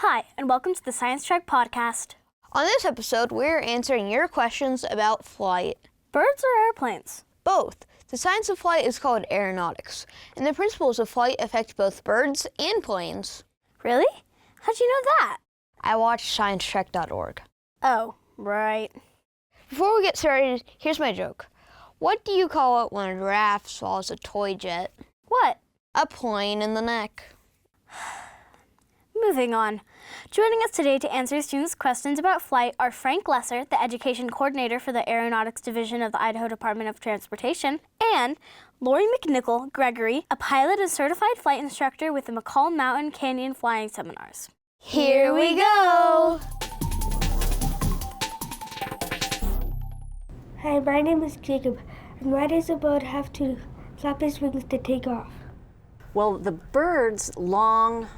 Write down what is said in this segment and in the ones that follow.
Hi, and welcome to the Science Trek podcast. On this episode, we're answering your questions about flight. Birds or airplanes? Both. The science of flight is called aeronautics, and the principles of flight affect both birds and planes. Really? How'd you know that? I watched ScienceTrek.org. Oh, right. Before we get started, here's my joke. What do you call it when a giraffe swallows a toy jet? What? A plane in the neck. Moving on. Joining us today to answer students' questions about flight are Frank Lesser, the Education Coordinator for the Aeronautics Division of the Idaho Department of Transportation, and Lori McNichol Gregory, a pilot and certified flight instructor with the McCall Mountain Canyon Flying Seminars. Here we go! Hi, my name is Jacob, and why does a bird have to flap his wings to take off? Well, the bird's long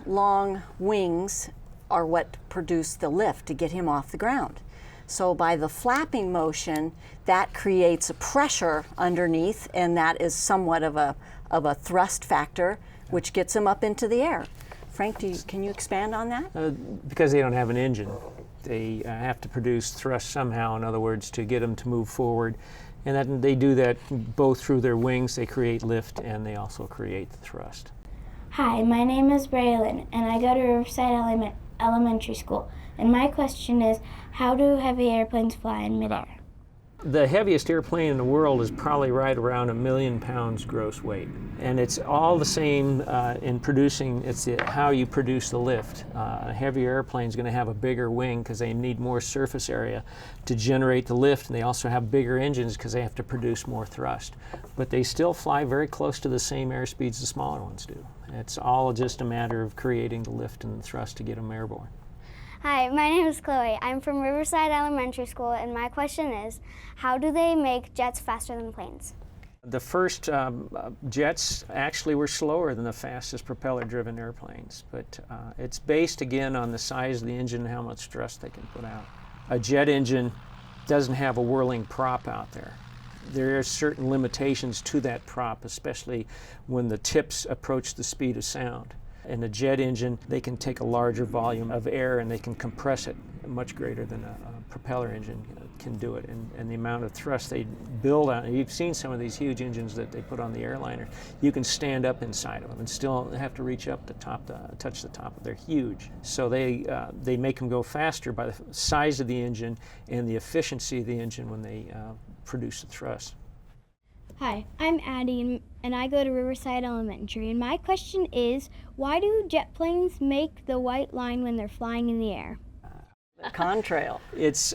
wings are what produce the lift to get him off the ground. So by the flapping motion, that creates a pressure underneath, and that is somewhat of a thrust factor, which gets him up into the air. Frank, can you expand on that? Because they don't have an engine. They have to produce thrust somehow, in other words, to get them to move forward. And that they do that both through their wings, they create lift, and they also create the thrust. Hi, my name is Braylon, and I go to Riverside Elementary School. And my question is, how do heavy airplanes fly in midair? The heaviest airplane in the world is probably right around 1 million pounds gross weight. And it's all the same in producing, how you produce the lift. A heavier airplane is going to have a bigger wing because they need more surface area to generate the lift, and they also have bigger engines because they have to produce more thrust. But they still fly very close to the same airspeeds the smaller ones do. It's all just a matter of creating the lift and the thrust to get them airborne. Hi, my name is Chloe. I'm from Riverside Elementary School, and my question is, how do they make jets faster than planes? The first jets actually were slower than the fastest propeller-driven airplanes, but it's based again on the size of the engine and how much thrust they can put out. A jet engine doesn't have a whirling prop out there. There are certain limitations to that prop, especially when the tips approach the speed of sound. In a jet engine, they can take a larger volume of air and they can compress it much greater than a propeller engine can do it. And the amount of thrust they build on, you've seen some of these huge engines that they put on the airliner. You can stand up inside of them and still have to reach up to touch the top. They're huge. So they make them go faster by the size of the engine and the efficiency of the engine when they produce the thrust. Hi, I'm Addie, and I go to Riverside Elementary, and my question is, why do jet planes make the white line when they're flying in the air? Contrail. It's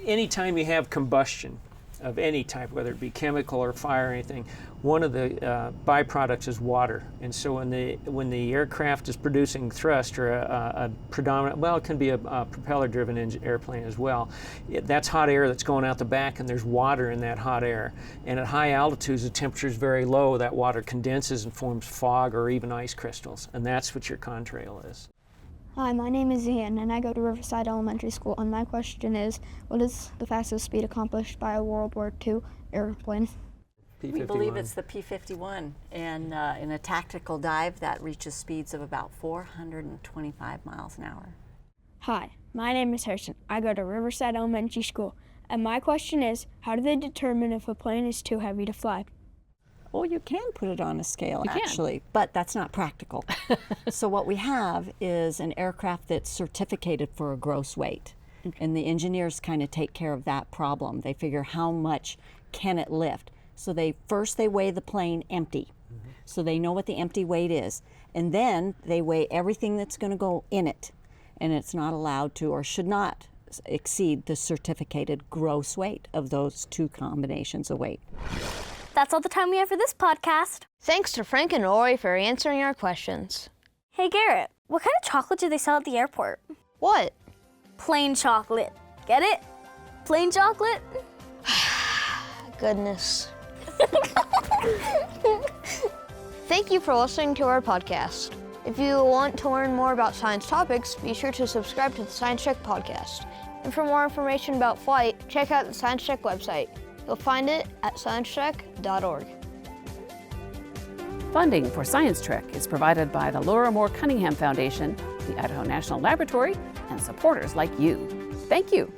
anytime you have combustion of any type, whether it be chemical or fire or anything, one of the byproducts is water. And so when the aircraft is producing thrust, or a predominant, well, it can be a propeller-driven airplane as well, that's hot air that's going out the back, and there's water in that hot air. And at high altitudes, the temperature is very low. That water condenses and forms fog or even ice crystals, and that's what your contrail is. Hi, my name is Ian, and I go to Riverside Elementary School, and my question is, what is the fastest speed accomplished by a World War II airplane? We believe it's the P-51, and in a tactical dive that reaches speeds of about 425 miles an hour. Hi, my name is Harrison. I go to Riverside Elementary School, and my question is, how do they determine if a plane is too heavy to fly? Well, you can put it on a scale, actually, but that's not practical. So what we have is an aircraft that's certificated for a gross weight. And the engineers kind of take care of that problem. They figure how much can it lift. So they weigh the plane empty. So they know what the empty weight is. And then they weigh everything that's going to go in it. And it's not allowed to, or should not, exceed the certificated gross weight of those two combinations of weight. That's all the time we have for this podcast. Thanks to Frank and Lori for answering our questions. Hey Garrett, what kind of chocolate do they sell at the airport? What? Plain chocolate. Get it? Plain chocolate? Goodness. Thank you for listening to our podcast. If you want to learn more about science topics, be sure to subscribe to the Science Trek podcast. And for more information about flight, check out the Science Trek website. You'll find it at ScienceTrek.org. Funding for Science Trek is provided by the Laura Moore Cunningham Foundation the Idaho National Laboratory, and supporters like you. Thank you.